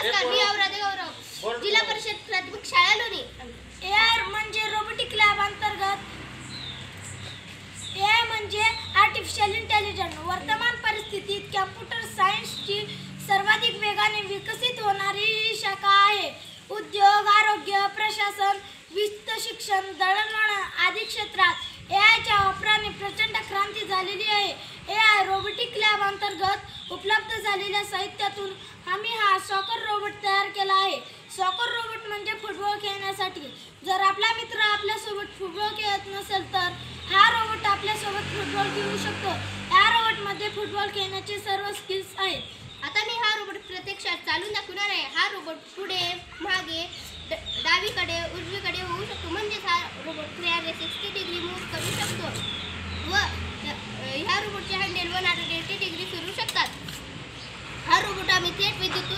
नमस्कार, मी औराधे गौरव, जिल्हा परिषद प्राथमिक शाळा लोणी. एआय म्हणजे रोबोटिक लॅब अंतर्गत एआय म्हणजे आर्टिफिशियल इंटेलिजन्स. वर्तमान परिस्थितीत कॉम्प्युटर सायन्सची सर्वाधिक वेगाने विकसित होणारी ही शाखा आहे. उद्योग, आरोग्य, प्रशासन, वित्त, शिक्षण, दळणवळण आदी क्षेत्रात एआयच्या वापराने प्रचंड क्रांती झालेली आहे. एआय रोबोटिक लॅब अंतर्गत उपलब्ध झालेल्या साहित्यातून आम्ही हा सॉकर रोबोट तयार केला आहे. सॉकर रोबोट म्हणजे फुटबॉल खेळण्यासाठी. जर आपला मित्र आपल्यासोबत फुटबॉल खेळत नसेल तर हा रोबोट आपल्यासोबत फुटबॉल खेळू शकतो. या रोबोटमध्ये फुटबॉल खेळण्याचे सर्व स्किल्स आहेत. आता मी हा रोबोट प्रत्यक्षात चालून दाखवणार आहे. हा रोबोट पुढे, मागे, डावीकडे, उजवीकडे होऊ शकतो. म्हणजेच हा रोबोट 360 डिग्री मूव्ह करू शकतो व ह्या रोबोटचे हँडल 180 डिग्री फिरू शकतात. हा रोबोट आम्ही थेट विद्युत